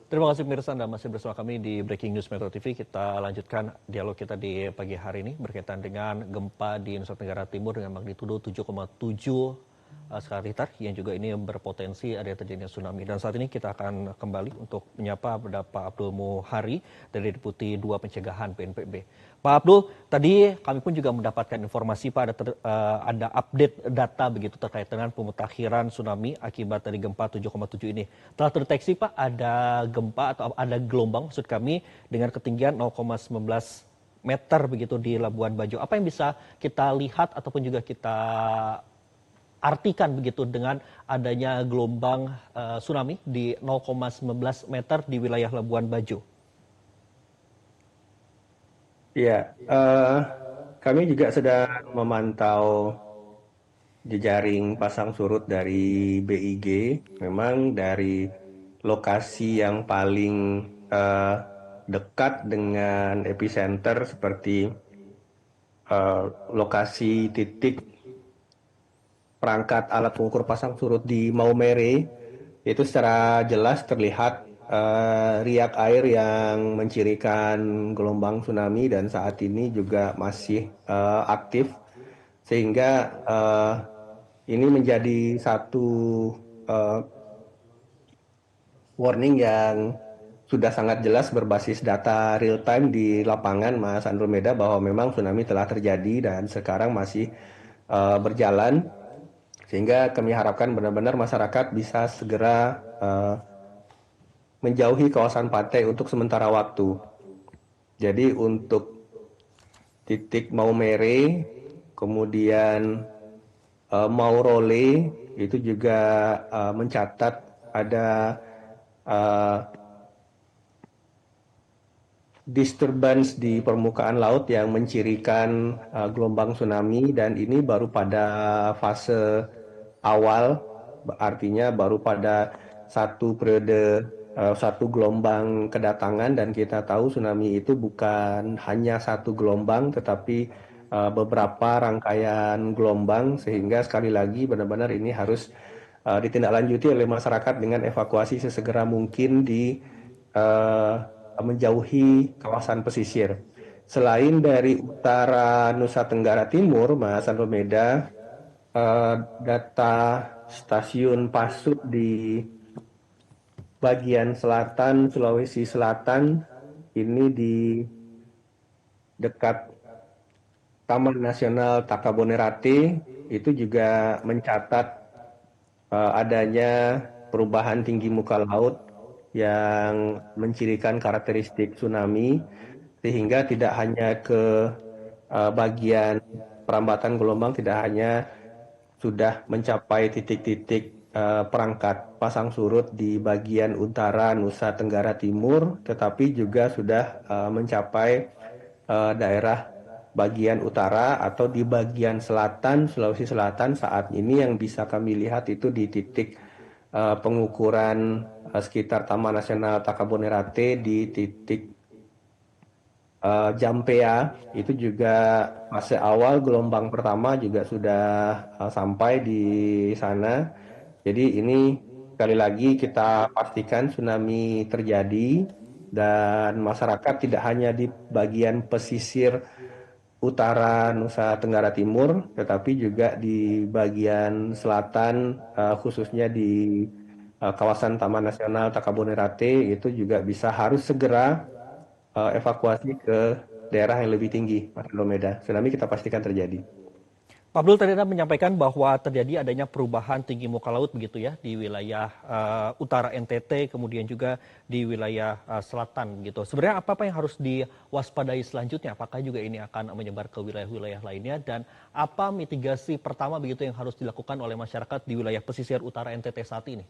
Terima kasih pemirsa Anda masih bersama kami di Breaking News Metro TV. Kita lanjutkan dialog kita di pagi hari ini berkaitan dengan gempa di Nusa Tenggara Timur dengan magnitudo 7,7 skala Richter yang juga ini berpotensi ada terjadinya tsunami. Dan saat ini kita akan kembali untuk menyapa Bapak Abdul Muhari dari Deputi 2 Pencegahan BNPB. Pak Abdul, tadi kami pun juga mendapatkan informasi Pak ada update data begitu terkait dengan pemutakhiran tsunami akibat dari gempa 7,7 ini. Telah terdeteksi Pak ada gempa atau ada gelombang maksud kami dengan ketinggian 0,19 meter begitu di Labuan Bajo. Apa yang bisa kita lihat ataupun juga kita artikan begitu dengan adanya gelombang tsunami di 0,19 meter di wilayah Labuan Bajo? Ya, kami juga sedang memantau jejaring pasang surut dari BIG. Memang dari lokasi yang paling dekat dengan epicenter seperti lokasi titik perangkat alat pengukur pasang surut di Maumere, itu secara jelas terlihat riak air yang mencirikan gelombang tsunami dan saat ini juga masih aktif, sehingga ini menjadi satu warning yang sudah sangat jelas berbasis data real time di lapangan, Mas Andromeda, bahwa memang tsunami telah terjadi dan sekarang masih berjalan, sehingga kami harapkan benar-benar masyarakat bisa segera menjauhi kawasan pantai untuk sementara waktu. Jadi untuk titik Maumere, kemudian Maurole, itu juga mencatat ada disturbance di permukaan laut yang mencirikan gelombang tsunami, dan ini baru pada fase awal, artinya baru pada satu periode, satu gelombang kedatangan, dan kita tahu tsunami itu bukan hanya satu gelombang tetapi beberapa rangkaian gelombang, sehingga sekali lagi benar-benar ini harus ditindaklanjuti oleh masyarakat dengan evakuasi sesegera mungkin di menjauhi kawasan pesisir. Selain dari utara Nusa Tenggara Timur, Mas Andromeda, data stasiun Pasut di bagian selatan Sulawesi Selatan ini di dekat Taman Nasional Takabonerate itu juga mencatat adanya perubahan tinggi muka laut yang mencirikan karakteristik tsunami, sehingga tidak hanya ke bagian perambatan gelombang, tidak hanya sudah mencapai titik-titik perangkat pasang surut di bagian utara Nusa Tenggara Timur, tetapi juga sudah mencapai daerah bagian utara atau di bagian selatan Sulawesi Selatan. Saat ini yang bisa kami lihat itu di titik pengukuran sekitar Taman Nasional Takabonerate, di titik Jampea, itu juga fase awal gelombang pertama juga sudah sampai di sana. Jadi ini sekali lagi kita pastikan tsunami terjadi, dan masyarakat tidak hanya di bagian pesisir utara Nusa Tenggara Timur, tetapi juga di bagian selatan, khususnya di kawasan Taman Nasional Takabonerate, itu juga harus segera evakuasi ke daerah yang lebih tinggi, Mas Andromeda. Tsunami kita pastikan terjadi. Pak Abdul tadi Anda menyampaikan bahwa terjadi adanya perubahan tinggi muka laut begitu ya di wilayah utara NTT, kemudian juga di wilayah selatan gitu. Sebenarnya apa yang harus diwaspadai selanjutnya? Apakah juga ini akan menyebar ke wilayah-wilayah lainnya, dan apa mitigasi pertama begitu yang harus dilakukan oleh masyarakat di wilayah pesisir utara NTT saat ini?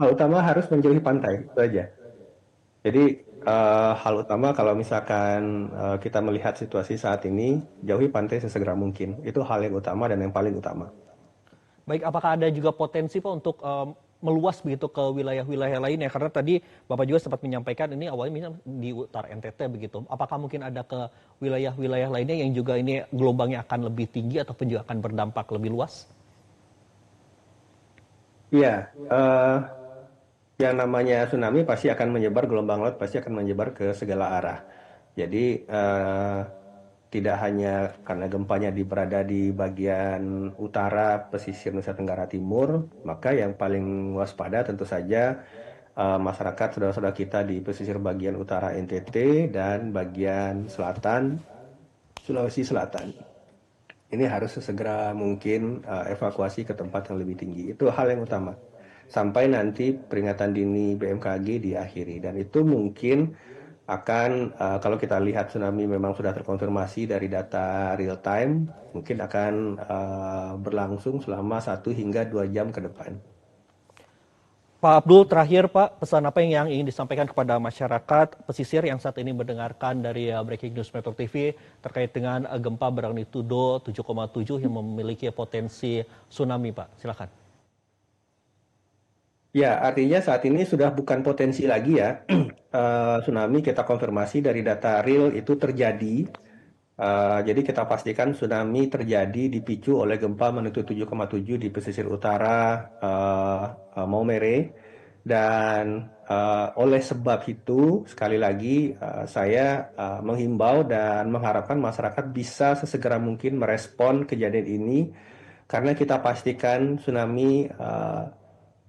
Hal utama harus menjauhi pantai, itu aja. Jadi hal utama kalau misalkan kita melihat situasi saat ini, jauhi pantai sesegera mungkin. Itu hal yang utama dan yang paling utama. Baik, apakah ada juga potensi Pak untuk meluas begitu ke wilayah-wilayah lainnya? Karena tadi Bapak juga sempat menyampaikan ini awalnya misalnya di utara NTT begitu. Apakah mungkin ada ke wilayah-wilayah lainnya yang juga ini gelombangnya akan lebih tinggi ataupun juga akan berdampak lebih luas? Iya, yang namanya tsunami pasti akan menyebar, gelombang laut pasti akan menyebar ke segala arah. Jadi tidak hanya karena gempanya berada di bagian utara pesisir Nusa Tenggara Timur, maka yang paling waspada tentu saja masyarakat saudara-saudara kita di pesisir bagian utara NTT dan bagian selatan Sulawesi Selatan. Ini harus sesegera mungkin evakuasi ke tempat yang lebih tinggi. Itu hal yang utama. Sampai nanti peringatan dini BMKG diakhiri. Dan itu mungkin akan, kalau kita lihat tsunami memang sudah terkonfirmasi dari data real time, mungkin akan berlangsung selama 1 hingga 2 jam ke depan. Pak Abdul, terakhir Pak, pesan apa yang ingin disampaikan kepada masyarakat pesisir yang saat ini mendengarkan dari Breaking News Metro TV terkait dengan gempa bermagnitudo 7,7 yang memiliki potensi tsunami, Pak? Silakan. Ya, artinya saat ini sudah bukan potensi lagi ya. Tsunami kita konfirmasi dari data real itu terjadi. Jadi kita pastikan tsunami terjadi dipicu oleh gempa magnitudo 7,7 di pesisir utara Maumere. Dan oleh sebab itu, sekali lagi saya menghimbau dan mengharapkan masyarakat bisa sesegera mungkin merespon kejadian ini karena kita pastikan tsunami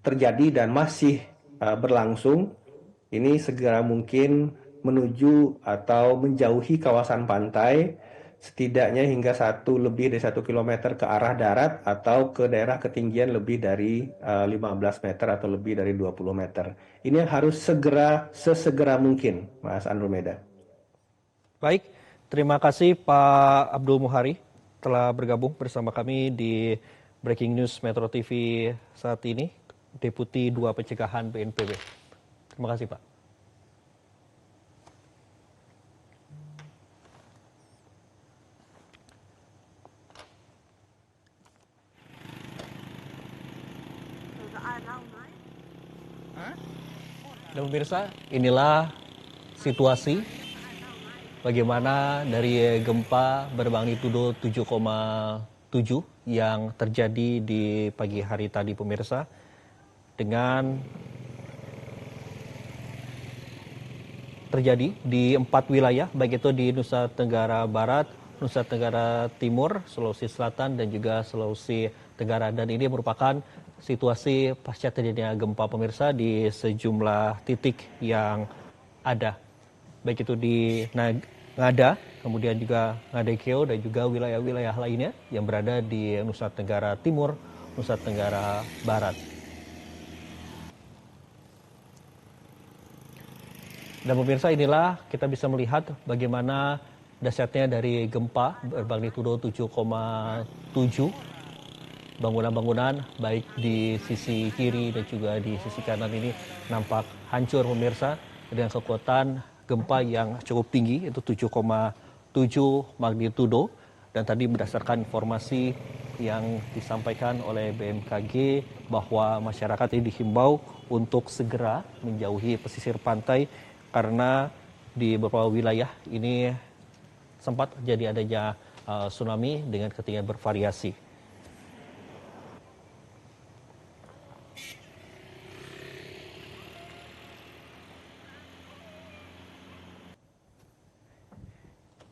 terjadi dan masih berlangsung. Ini segera mungkin menuju atau menjauhi kawasan pantai setidaknya hingga lebih dari 1 kilometer ke arah darat atau ke daerah ketinggian lebih dari 15 meter atau lebih dari 20 meter. Ini harus sesegera mungkin, Mas Andromeda. Baik, terima kasih Pak Abdul Muhari telah bergabung bersama kami di Breaking News Metro TV saat ini, Deputi 2 Pencegahan BNPB. Terima kasih Pak. Dan pemirsa, inilah situasi bagaimana dari gempa bermagnitudo 7,7 yang terjadi di pagi hari tadi pemirsa, dengan terjadi di 4 wilayah, baik itu di Nusa Tenggara Barat, Nusa Tenggara Timur, Sulawesi Selatan, dan juga Sulawesi Tenggara. Dan ini merupakan situasi pasca terjadinya gempa pemirsa di sejumlah titik yang ada, baik itu di Ngada, kemudian juga Ngadekeo, dan juga wilayah-wilayah lainnya yang berada di Nusa Tenggara Timur, Nusa Tenggara Barat. Dan pemirsa, inilah kita bisa melihat bagaimana dahsyatnya dari gempa bermagnitudo 7,7. Bangunan-bangunan baik di sisi kiri dan juga di sisi kanan ini nampak hancur pemirsa, dengan kekuatan gempa yang cukup tinggi, itu 7,7 magnitudo. Dan tadi berdasarkan informasi yang disampaikan oleh BMKG bahwa masyarakat ini dihimbau untuk segera menjauhi pesisir pantai karena di beberapa wilayah ini sempat terjadi adanya tsunami dengan ketinggian bervariasi.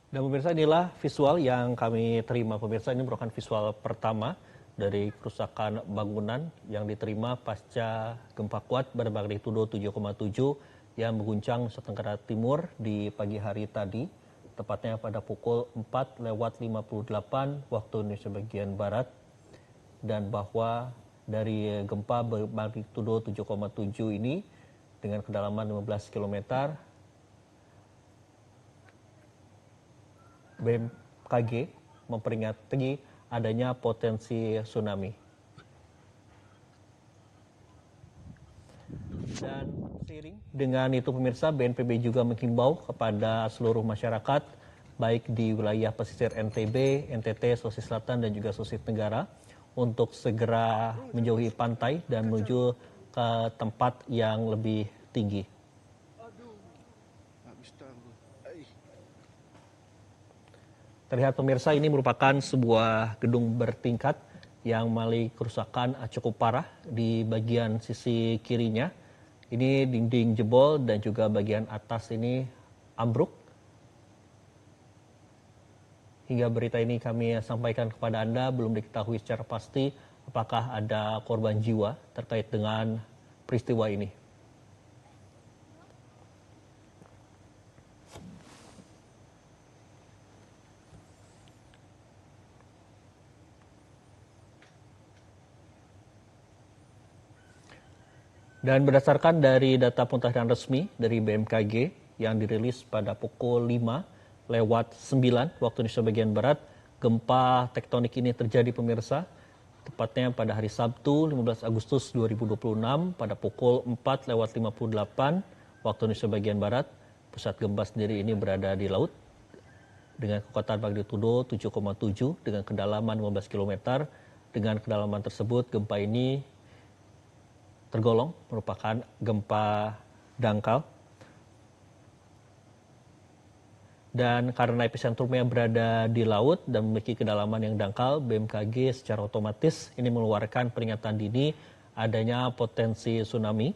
Dan pemirsa, inilah visual yang kami terima pemirsa. Ini merupakan visual pertama dari kerusakan bangunan yang diterima pasca gempa kuat bermagnitudo 7,7 yang mengguncang Nusa Tenggara Timur di pagi hari tadi, tepatnya pada pukul 4:58 waktu Indonesia bagian Barat. Dan bahwa dari gempa bermagnitudo 7,7 ini dengan kedalaman 15 km, BMKG memperingati adanya potensi tsunami. Dan seiring dengan itu pemirsa, BNPB juga menghimbau kepada seluruh masyarakat baik di wilayah pesisir NTB, NTT, Sulawesi Selatan dan juga Sulawesi Tenggara untuk segera menjauhi pantai dan menuju ke tempat yang lebih tinggi. Terlihat pemirsa, ini merupakan sebuah gedung bertingkat yang mengalami kerusakan cukup parah di bagian sisi kirinya, Ini dinding jebol dan juga bagian atas ini ambruk. Hingga berita ini kami sampaikan kepada Anda, belum diketahui secara pasti apakah ada korban jiwa terkait dengan peristiwa ini. Dan berdasarkan dari data pemutakhiran resmi dari BMKG yang dirilis pada pukul 5:09 waktu Indonesia bagian Barat, gempa tektonik ini terjadi pemirsa, tepatnya pada hari Sabtu 15 Agustus 2026 pada pukul 4:58 waktu Indonesia bagian Barat. Pusat gempa sendiri ini berada di laut dengan kekuatan magnitudo 7,7 dengan kedalaman 15 km. Dengan kedalaman tersebut, gempa ini tergolong merupakan gempa dangkal. Dan karena epicentrumnya berada di laut dan memiliki kedalaman yang dangkal, BMKG secara otomatis ini mengeluarkan peringatan dini adanya potensi tsunami.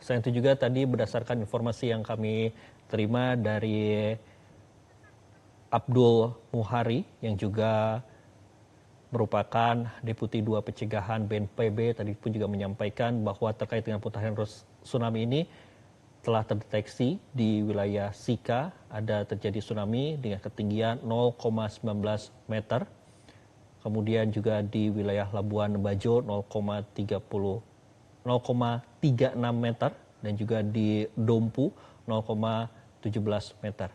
Selain itu juga tadi berdasarkan informasi yang kami terima dari Abdul Muhari yang juga merupakan Deputi 2 Pencegahan BNPB, tadi pun juga menyampaikan bahwa terkait dengan pemutakhiran tsunami ini telah terdeteksi di wilayah Sika ada terjadi tsunami dengan ketinggian 0,19 meter. Kemudian juga di wilayah Labuan Bajo 0,36 meter dan juga di Dompu 0,17 meter.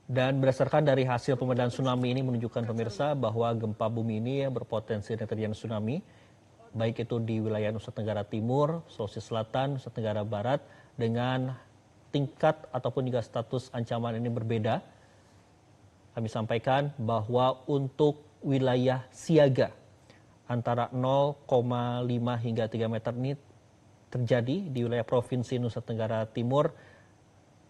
Dan berdasarkan dari hasil pemedaan tsunami ini menunjukkan pemirsa bahwa gempa bumi ini berpotensi terjadi tsunami, baik itu di wilayah Nusa Tenggara Timur, Sulawesi Selatan, Nusa Tenggara Barat, dengan tingkat ataupun juga status ancaman ini berbeda. Kami sampaikan bahwa untuk wilayah siaga antara 0,5 hingga 3 meter ini terjadi di wilayah Provinsi Nusa Tenggara Timur.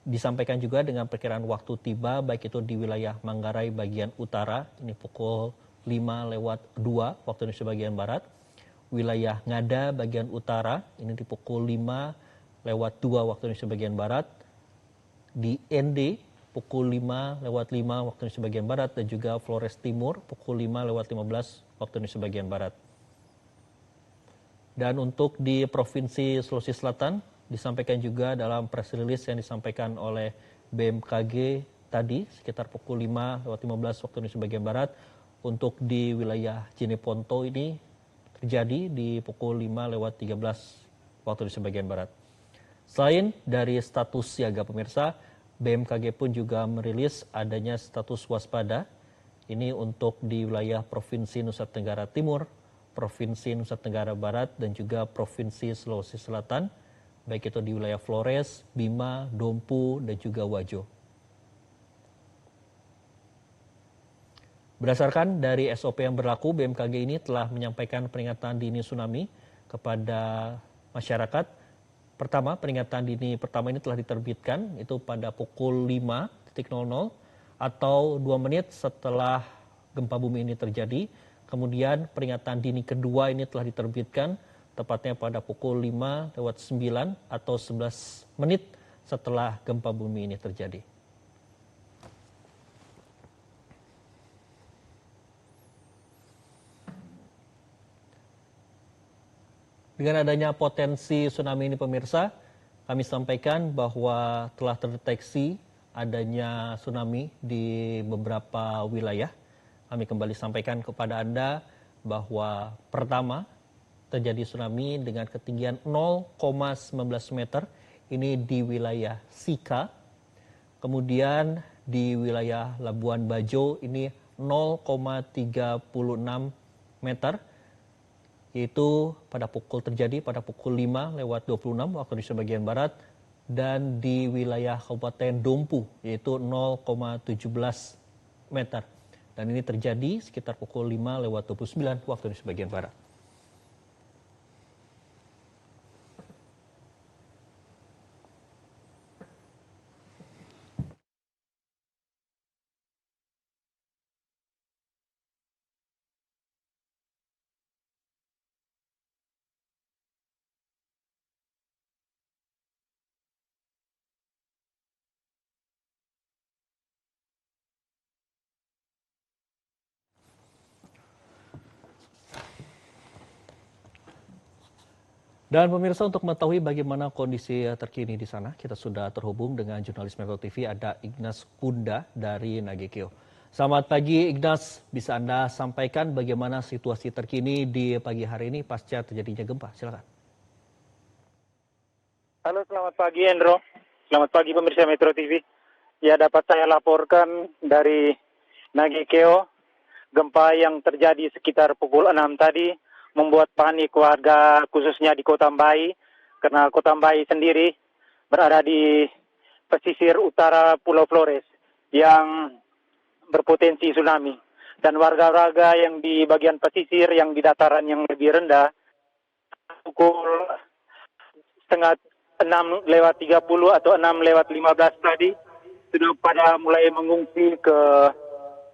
Disampaikan juga dengan perkiraan waktu tiba baik itu di wilayah Manggarai bagian utara, ini pukul 5:02 waktu Indonesia bagian barat. Wilayah Ngada bagian utara, ini di pukul 5:02 waktu Indonesia bagian barat. Di ND pukul 5:05 waktu Indonesia bagian barat dan juga Flores Timur pukul 5:15 waktu Indonesia bagian barat. Dan untuk di Provinsi Sulawesi Selatan, disampaikan juga dalam press release yang disampaikan oleh BMKG tadi sekitar pukul 5:15 waktu Indonesia bagian barat. Untuk di wilayah Jeneponto ini terjadi di pukul 5:13 waktu Indonesia bagian barat. Selain dari status siaga pemirsa, BMKG pun juga merilis adanya status waspada. Ini untuk di wilayah Provinsi Nusa Tenggara Timur, Provinsi Nusa Tenggara Barat dan juga Provinsi Sulawesi Selatan, baik itu di wilayah Flores, Bima, Dompu, dan juga Wajo. Berdasarkan dari SOP yang berlaku, BMKG ini telah menyampaikan peringatan dini tsunami kepada masyarakat. Pertama, peringatan dini pertama ini telah diterbitkan, itu pada pukul 5:00 atau 2 menit setelah gempa bumi ini terjadi. Kemudian peringatan dini kedua ini telah diterbitkan tepatnya pada pukul 5:09 atau 11 menit setelah gempa bumi ini terjadi. Dengan adanya potensi tsunami ini pemirsa, kami sampaikan bahwa telah terdeteksi adanya tsunami di beberapa wilayah. Kami kembali sampaikan kepada Anda bahwa pertama, terjadi tsunami dengan ketinggian 0,19 meter, ini di wilayah Sika. Kemudian di wilayah Labuan Bajo ini 0,36 meter, yaitu terjadi pada pukul 5:26 waktu Indonesia bagian barat. Dan di wilayah Kabupaten Dompu yaitu 0,17 meter. Dan ini terjadi sekitar pukul 5:29 waktu Indonesia bagian barat. Dan pemirsa, untuk mengetahui bagaimana kondisi terkini di sana, kita sudah terhubung dengan jurnalis Metro TV, ada Ignas Kunda dari Nagekeo. Selamat pagi Ignas, bisa Anda sampaikan bagaimana situasi terkini di pagi hari ini pasca terjadinya gempa? Silakan. Halo, selamat pagi Endro. Selamat pagi pemirsa Metro TV. Ya, dapat saya laporkan dari Nagekeo, gempa yang terjadi sekitar pukul 6 tadi membuat panik warga khususnya di Kota Mbai, karena Kota Mbai sendiri berada di pesisir utara Pulau Flores yang berpotensi tsunami. Dan warga-warga yang di bagian pesisir yang di dataran yang lebih rendah, pukul setengah 6:30 atau 6:15 tadi sudah pada mulai mengungsi ke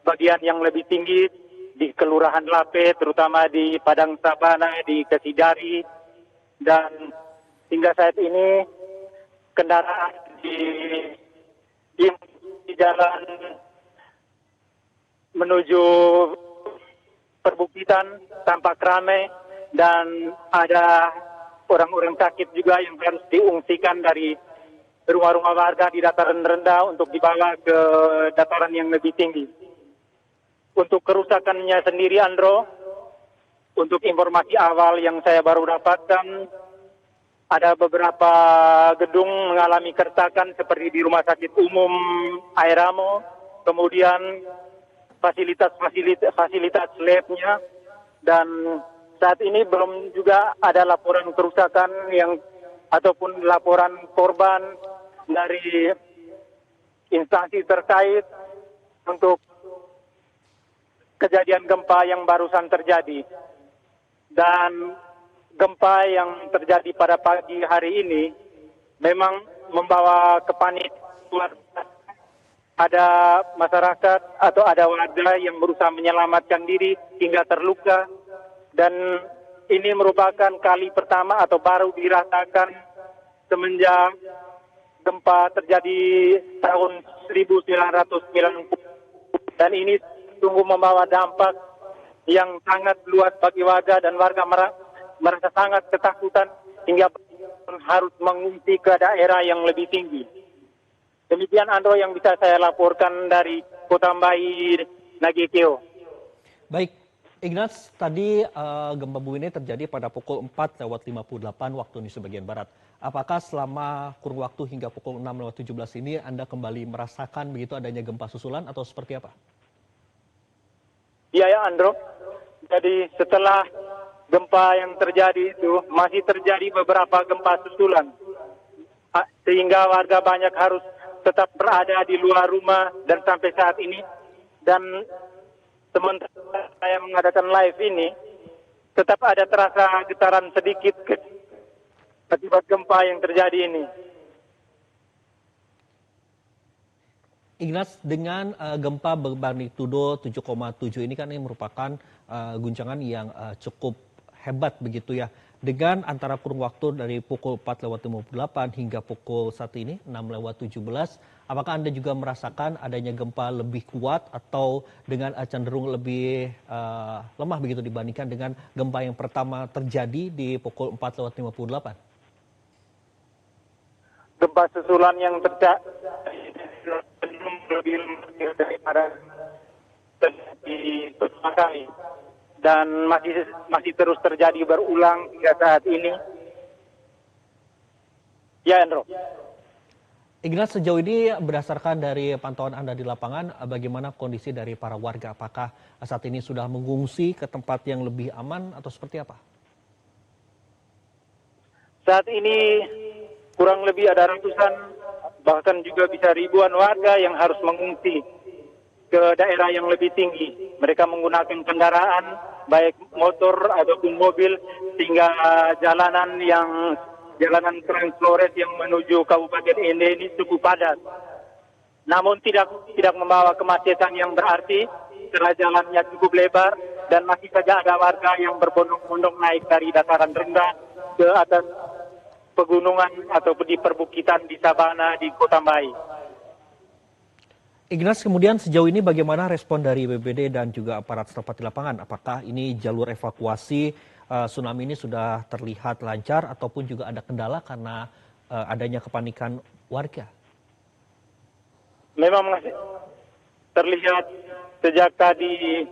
bagian yang lebih tinggi di Kelurahan Lape, terutama di Padang Sabana, di Kesidari, dan hingga saat ini kendaraan di jalan menuju perbukitan tampak ramai dan ada orang-orang sakit juga yang harus diungsikan dari rumah-rumah warga di dataran rendah untuk dibawa ke dataran yang lebih tinggi. Untuk kerusakannya sendiri, Andro, untuk informasi awal yang saya baru dapatkan, ada beberapa gedung mengalami keretakan seperti di Rumah Sakit Umum Airamo, kemudian fasilitas labnya, dan saat ini belum juga ada laporan kerusakan ataupun laporan korban dari instansi terkait untuk kejadian gempa yang barusan terjadi. Dan gempa yang terjadi pada pagi hari ini memang membawa kepanikan. Ada masyarakat atau ada warga yang berusaha menyelamatkan diri hingga terluka, dan ini merupakan kali pertama atau baru dirasakan semenjak gempa terjadi tahun 1990, dan ini sungguh membawa dampak yang sangat luas bagi warga, dan warga merasa sangat ketakutan hingga harus mengungsi ke daerah yang lebih tinggi. Demikian Andro yang bisa saya laporkan dari Kota Mbai, Nagekeo. Baik, Ignas, tadi gempa bumi ini terjadi pada pukul 4:58 waktu Indonesia bagian Barat. Apakah selama kurun waktu hingga pukul 6:17 ini Anda kembali merasakan begitu adanya gempa susulan atau seperti apa? Iya ya Andro, jadi setelah gempa yang terjadi itu masih terjadi beberapa gempa susulan, sehingga warga banyak harus tetap berada di luar rumah dan sampai saat ini. Dan sementara saya mengadakan live ini, tetap ada terasa getaran sedikit akibat gempa yang terjadi ini. Ignas, dengan gempa bermagnitudo 7,7 ini kan ini merupakan guncangan yang cukup hebat begitu ya. Dengan antara kurun waktu dari pukul 4:58 hingga pukul saat ini 6:17, apakah Anda juga merasakan adanya gempa lebih kuat atau dengan cenderung lebih lemah begitu dibandingkan dengan gempa yang pertama terjadi di pukul 4:58? Gempa susulan yang terjadi lebih lemah daripada terjadi pertama kali, dan masih terus terjadi berulang hingga saat ini. Ya, Andro. Ignas, sejauh ini berdasarkan dari pantauan Anda di lapangan, bagaimana kondisi dari para warga? Apakah saat ini sudah mengungsi ke tempat yang lebih aman atau seperti apa? Saat ini kurang lebih ada ratusan, bahkan juga bisa ribuan warga yang harus mengungsi ke daerah yang lebih tinggi. Mereka menggunakan kendaraan, baik motor ataupun mobil, sehingga jalanan Trans Flores yang menuju Kabupaten Ende ini cukup padat. Namun tidak membawa kemacetan yang berarti, karena jalannya cukup lebar dan masih saja ada warga yang berbondong-bondong naik dari dataran rendah ke atas pegunungan ataupun di perbukitan di Sabana di Kota Mbai. Ignas, kemudian sejauh ini bagaimana respon dari BPBD dan juga aparat setempat di lapangan? Apakah ini jalur evakuasi tsunami ini sudah terlihat lancar ataupun juga ada kendala karena adanya kepanikan warga? Memang masih terlihat sejak tadi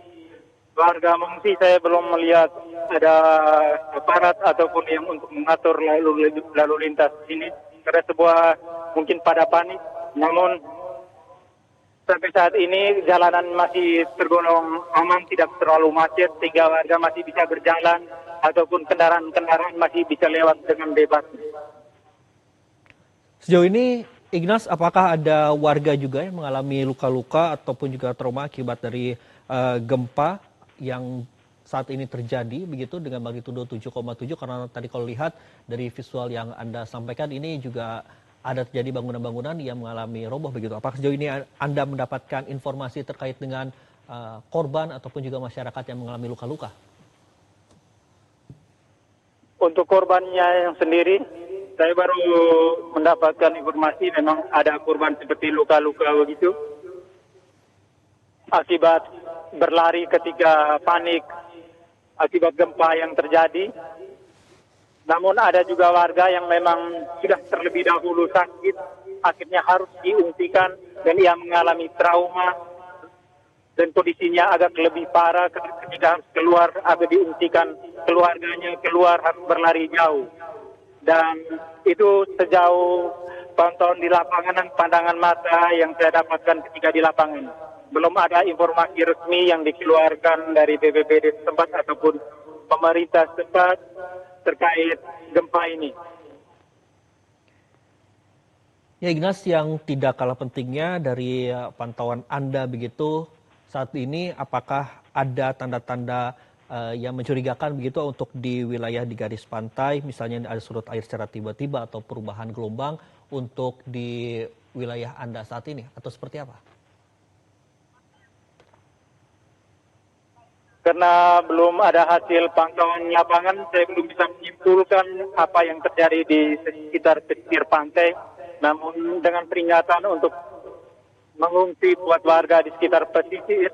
warga mengungsi, saya belum melihat ada aparat ataupun yang untuk mengatur lalu lintas ini karena sebuah mungkin pada panik. Namun sampai saat ini jalanan masih tergolong aman, tidak terlalu macet sehingga warga masih bisa berjalan ataupun kendaraan-kendaraan masih bisa lewat dengan bebas. Sejauh ini, Ignas, apakah ada warga juga yang mengalami luka-luka ataupun juga trauma akibat dari gempa yang saat ini terjadi begitu dengan magnitudo 7,7? Karena tadi kalau lihat dari visual yang Anda sampaikan ini juga ada terjadi bangunan-bangunan yang mengalami roboh begitu. Apakah sejauh ini Anda mendapatkan informasi terkait dengan korban ataupun juga masyarakat yang mengalami luka-luka? Untuk korbannya yang sendiri, saya baru mendapatkan informasi memang ada korban seperti luka-luka begitu akibat berlari ketika panik akibat gempa yang terjadi. Namun ada juga warga yang memang sudah terlebih dahulu sakit, akhirnya harus diungsikan dan ia mengalami trauma dan kondisinya agak lebih parah ketika harus keluar atau diungsikan keluarganya keluar harus berlari jauh. Dan itu sejauh pantauan di lapangan dan pandangan mata yang saya dapatkan ketika di lapangan. Belum ada informasi resmi yang dikeluarkan dari BPBD setempat ataupun pemerintah setempat terkait gempa ini. Ya Ignas, yang tidak kalah pentingnya dari pantauan Anda begitu saat ini, apakah ada tanda-tanda yang mencurigakan begitu untuk di wilayah di garis pantai, misalnya ada surut air secara tiba-tiba atau perubahan gelombang untuk di wilayah Anda saat ini, atau seperti apa? Karena belum ada hasil pantauan lapangan, saya belum bisa menyimpulkan apa yang terjadi di sekitar pesisir pantai. Namun dengan peringatan untuk mengungsi buat warga di sekitar pesisir,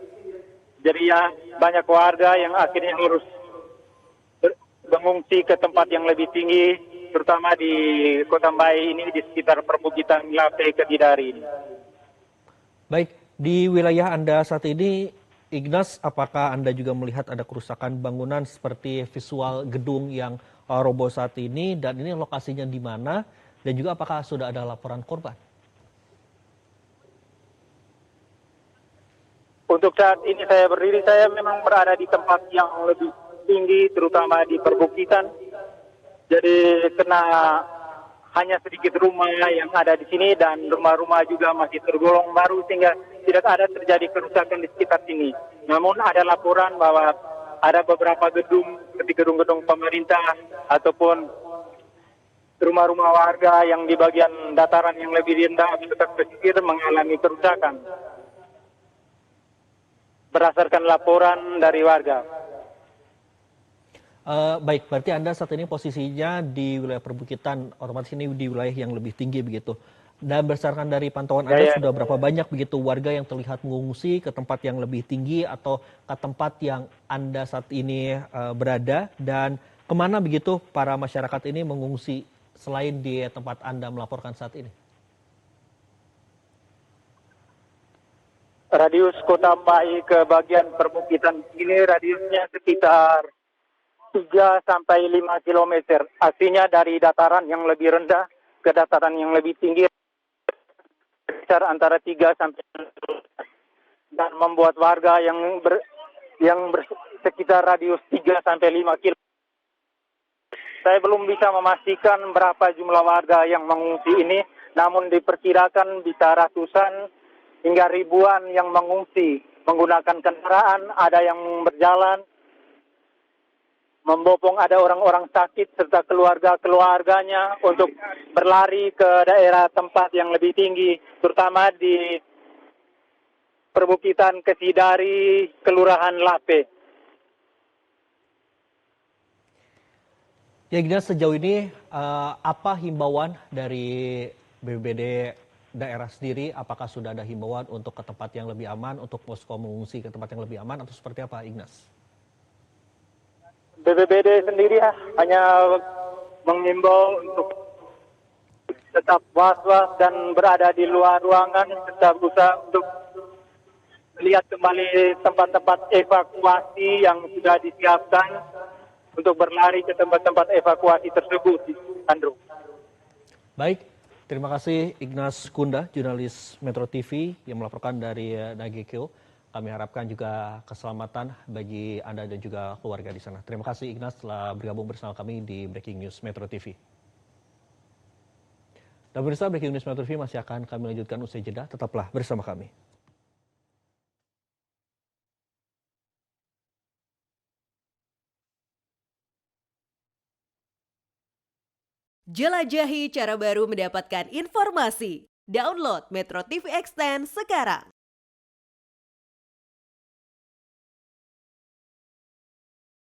jadi ya banyak warga yang akhirnya harus mengungsi ke tempat yang lebih tinggi, terutama di Kota Mbai ini di sekitar perbukitan Lape Kedidari. Baik, di wilayah Anda saat ini, Ignas, apakah Anda juga melihat ada kerusakan bangunan seperti visual gedung yang roboh saat ini, dan ini lokasinya di mana, dan juga apakah sudah ada laporan korban? Untuk saat ini saya berdiri, saya memang berada di tempat yang lebih tinggi, terutama di perbukitan. Jadi kena hanya sedikit rumah yang ada di sini dan rumah-rumah juga masih tergolong baru sehingga tidak ada terjadi kerusakan di sekitar sini. Namun ada laporan bahwa ada beberapa gedung seperti gedung-gedung pemerintah ataupun rumah-rumah warga yang di bagian dataran yang lebih rendah di dekat pesisir mengalami kerusakan. Berdasarkan laporan dari warga. Baik, berarti Anda saat ini posisinya di wilayah perbukitan, otomatis ini di wilayah yang lebih tinggi begitu. Dan berdasarkan dari pantauan Anda, sudah berapa banyak begitu warga yang terlihat mengungsi ke tempat yang lebih tinggi atau ke tempat yang Anda saat ini berada, dan kemana begitu para masyarakat ini mengungsi selain di tempat Anda melaporkan saat ini? Radius Kota Mbai ke bagian perbukitan ini radiusnya sekitar 3 sampai 5 km. Artinya dari dataran yang lebih rendah ke dataran yang lebih tinggi sekitar antara 3 sampai 5 dan membuat warga yang sekitar radius 3 sampai 5 km. Saya belum bisa memastikan berapa jumlah warga yang mengungsi ini, namun diperkirakan bisa ratusan hingga ribuan yang mengungsi menggunakan kendaraan, ada yang berjalan, membopong ada orang-orang sakit serta keluarga-keluarganya untuk berlari ke daerah tempat yang lebih tinggi, terutama di perbukitan Kesidari, Kelurahan Lape. Ya Ignas, sejauh ini apa himbauan dari BPBD daerah sendiri? Apakah sudah ada himbauan untuk ke tempat yang lebih aman, untuk posko mengungsi ke tempat yang lebih aman, atau seperti apa, Ignas? BPBD sendiri hanya mengimbau untuk tetap was-was dan berada di luar ruangan, tetap berusaha untuk melihat kembali tempat-tempat evakuasi yang sudah disiapkan untuk berlari ke tempat-tempat evakuasi tersebut, Andrew. Baik, terima kasih Ignas Kunda, jurnalis Metro TV yang melaporkan dari Nagekeo. Kami harapkan juga keselamatan bagi Anda dan juga keluarga di sana. Terima kasih Ignas telah bergabung bersama kami di Breaking News Metro TV. Dan pemirsa, Breaking News Metro TV masih akan kami lanjutkan usai jeda. Tetaplah bersama kami. Jelajahi cara baru mendapatkan informasi. Download Metro TV Extend sekarang.